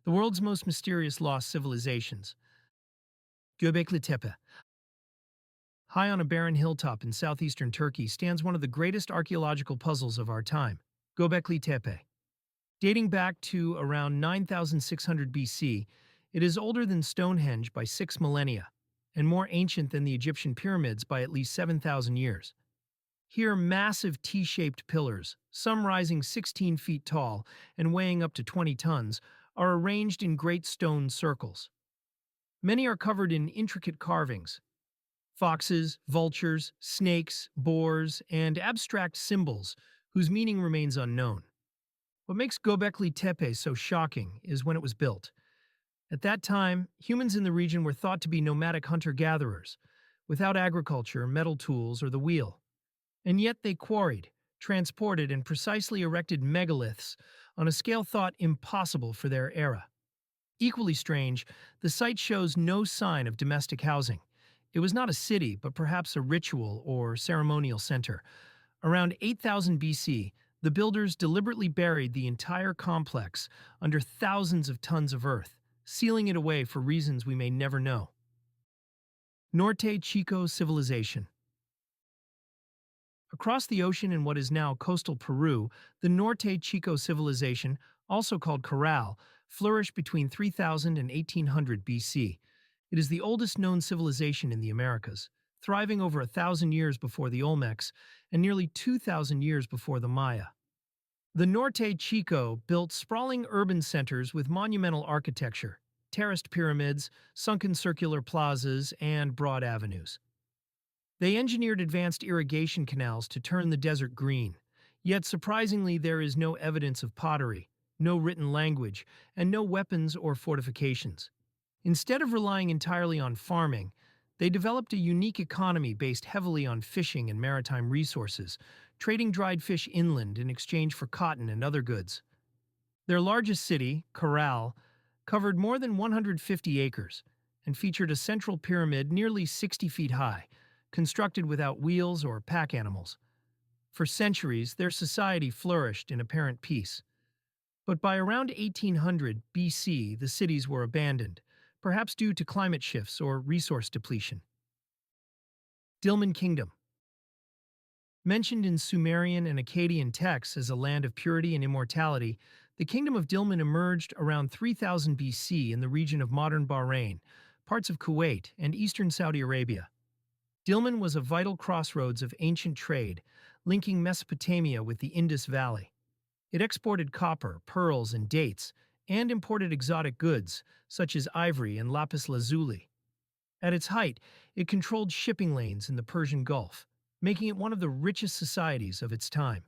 The world's most mysterious lost civilizations. Göbekli Tepe. High on a barren hilltop in southeastern Turkey stands one of the greatest archaeological puzzles of our time, Göbekli Tepe. Dating back to around 9600 BC, it is older than Stonehenge by 6 millennia, and more ancient than the Egyptian pyramids by at least 7,000 years. Here, massive T-shaped pillars, some rising 16 feet tall and weighing up to 20 tons, are arranged in great stone circles. Many are covered in intricate carvings, foxes, vultures, snakes, boars, and abstract symbols whose meaning remains unknown. What makes Göbekli Tepe so shocking is when it was built. At that time, humans in the region were thought to be nomadic hunter-gatherers, without agriculture, metal tools, or the wheel. And yet they quarried, transported, and precisely erected megaliths on a scale thought impossible for their era. Equally strange, the site shows no sign of domestic housing. It was not a city, but perhaps a ritual or ceremonial center. Around 8000 BC, the builders deliberately buried the entire complex under thousands of tons of earth, sealing it away for reasons we may never know. Norte Chico civilization. Across the ocean in what is now coastal Peru, the Norte Chico civilization, also called Corral, flourished between 3000 and 1800 BC. It is the oldest known civilization in the Americas, thriving over 1,000 years before the Olmecs and nearly 2,000 years before the Maya. The Norte Chico built sprawling urban centers with monumental architecture, terraced pyramids, sunken circular plazas, and broad avenues. They engineered advanced irrigation canals to turn the desert green, yet surprisingly there is no evidence of pottery, no written language, and no weapons or fortifications. Instead of relying entirely on farming, they developed a unique economy based heavily on fishing and maritime resources, trading dried fish inland in exchange for cotton and other goods. Their largest city, Corral, covered more than 150 acres and featured a central pyramid nearly 60 feet high, constructed without wheels or pack animals. For centuries, their society flourished in apparent peace. But by around 1800 BC, the cities were abandoned, perhaps due to climate shifts or resource depletion. Dilmun Kingdom. Mentioned in Sumerian and Akkadian texts as a land of purity and immortality, the Kingdom of Dilmun emerged around 3000 BC in the region of modern Bahrain, parts of Kuwait, and eastern Saudi Arabia. Dilmun was a vital crossroads of ancient trade, linking Mesopotamia with the Indus Valley. It exported copper, pearls, and dates, and imported exotic goods, such as ivory and lapis lazuli. At its height, it controlled shipping lanes in the Persian Gulf, making it one of the richest societies of its time.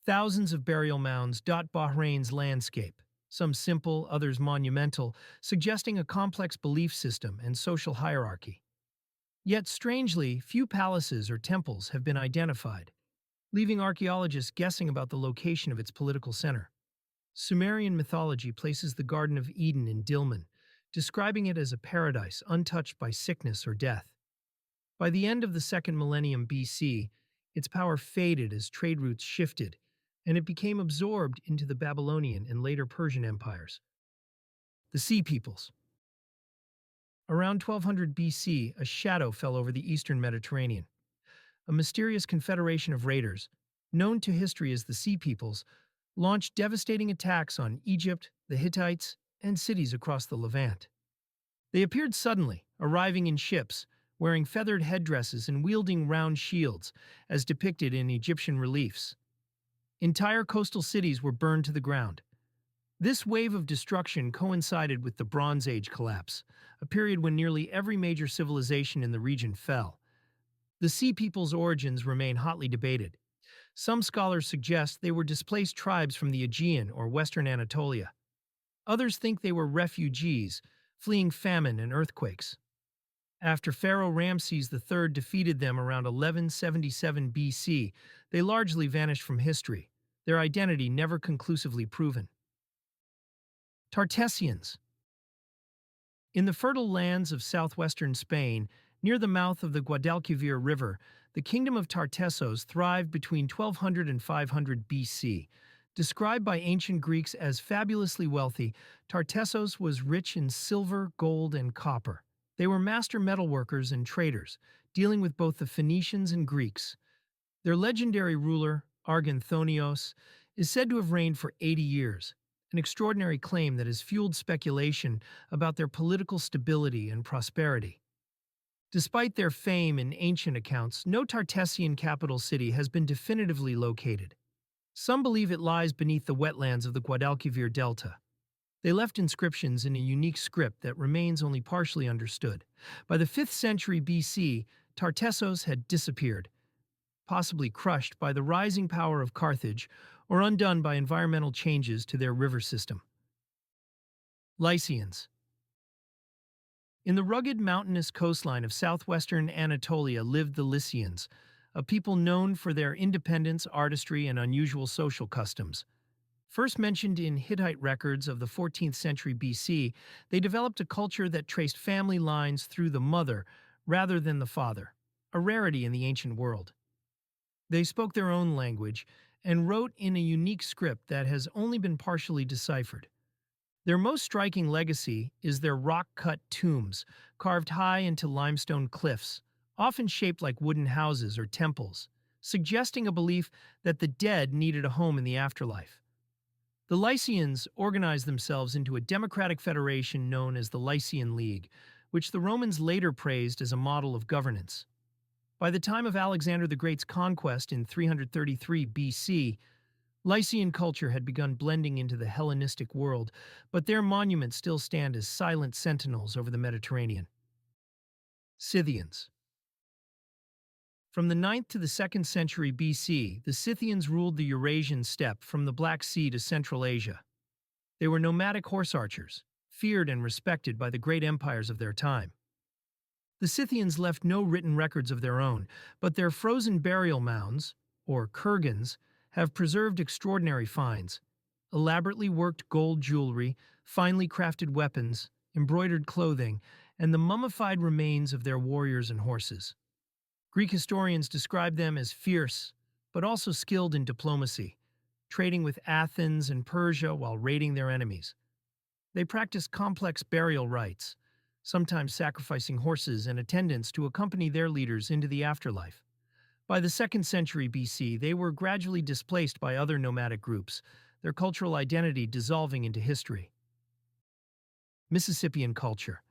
Thousands of burial mounds dot Bahrain's landscape, some simple, others monumental, suggesting a complex belief system and social hierarchy. Yet, strangely, few palaces or temples have been identified, leaving archaeologists guessing about the location of its political center. Sumerian mythology places the Garden of Eden in Dilmun, describing it as a paradise untouched by sickness or death. By the end of the second millennium BC, its power faded as trade routes shifted, and it became absorbed into the Babylonian and later Persian empires. The Sea Peoples. Around 1200 BC, a shadow fell over the eastern Mediterranean. A mysterious confederation of raiders, known to history as the Sea Peoples, launched devastating attacks on Egypt, the Hittites, and cities across the Levant. They appeared suddenly, arriving in ships, wearing feathered headdresses and wielding round shields, as depicted in Egyptian reliefs. Entire coastal cities were burned to the ground. This wave of destruction coincided with the Bronze Age collapse, a period when nearly every major civilization in the region fell. The Sea Peoples' origins remain hotly debated. Some scholars suggest they were displaced tribes from the Aegean or Western Anatolia. Others think they were refugees, fleeing famine and earthquakes. After Pharaoh Ramses III defeated them around 1177 BC, they largely vanished from history, their identity never conclusively proven. Tartessians. In the fertile lands of southwestern Spain, near the mouth of the Guadalquivir River, the kingdom of Tartessos thrived between 1200 and 500 BC. Described by ancient Greeks as fabulously wealthy, Tartessos was rich in silver, gold, and copper. They were master metalworkers and traders, dealing with both the Phoenicians and Greeks. Their legendary ruler, Arganthonios, is said to have reigned for 80 years, an extraordinary claim that has fueled speculation about their political stability and prosperity. Despite their fame in ancient accounts, no Tartessian capital city has been definitively located. Some believe it lies beneath the wetlands of the Guadalquivir Delta. They left inscriptions in a unique script that remains only partially understood. By the 5th century BC, Tartessos had disappeared, possibly crushed by the rising power of Carthage or undone by environmental changes to their river system. Lycians. In the rugged mountainous coastline of southwestern Anatolia lived the Lycians, a people known for their independence, artistry, and unusual social customs. First mentioned in Hittite records of the 14th century BC, they developed a culture that traced family lines through the mother rather than the father, a rarity in the ancient world. They spoke their own language and wrote in a unique script that has only been partially deciphered. Their most striking legacy is their rock-cut tombs, carved high into limestone cliffs, often shaped like wooden houses or temples, suggesting a belief that the dead needed a home in the afterlife. The Lycians organized themselves into a democratic federation known as the Lycian League, which the Romans later praised as a model of governance. By the time of Alexander the Great's conquest in 333 BC, Lycian culture had begun blending into the Hellenistic world, but their monuments still stand as silent sentinels over the Mediterranean. Scythians. From the 9th to the 2nd century BC, the Scythians ruled the Eurasian steppe from the Black Sea to Central Asia. They were nomadic horse archers, feared and respected by the great empires of their time. The Scythians left no written records of their own, but their frozen burial mounds, or kurgans, have preserved extraordinary finds: elaborately worked gold jewelry, finely crafted weapons, embroidered clothing, and the mummified remains of their warriors and horses. Greek historians describe them as fierce, but also skilled in diplomacy, trading with Athens and Persia while raiding their enemies. They practiced complex burial rites, sometimes sacrificing horses and attendants to accompany their leaders into the afterlife. By the 2nd century BC, they were gradually displaced by other nomadic groups, their cultural identity dissolving into history. Mississippian culture.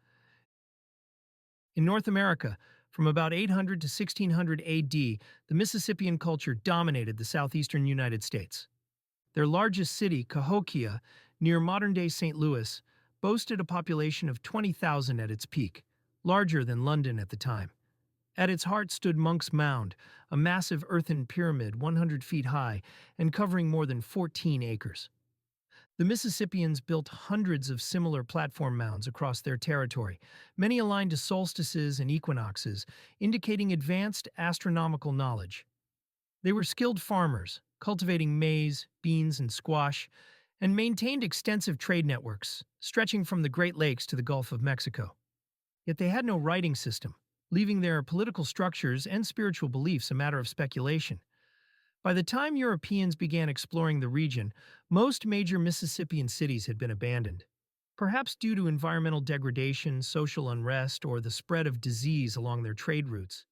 In North America, from about 800 to 1600 AD, the Mississippian culture dominated the southeastern United States. Their largest city, Cahokia, near modern-day St. Louis, boasted a population of 20,000 at its peak, larger than London at the time. At its heart stood Monk's Mound, a massive earthen pyramid 100 feet high and covering more than 14 acres. The Mississippians built hundreds of similar platform mounds across their territory, many aligned to solstices and equinoxes, indicating advanced astronomical knowledge. They were skilled farmers, cultivating maize, beans, and squash, and maintained extensive trade networks, stretching from the Great Lakes to the Gulf of Mexico. Yet they had no writing system, leaving their political structures and spiritual beliefs a matter of speculation. By the time Europeans began exploring the region, most major Mississippian cities had been abandoned, perhaps due to environmental degradation, social unrest, or the spread of disease along their trade routes.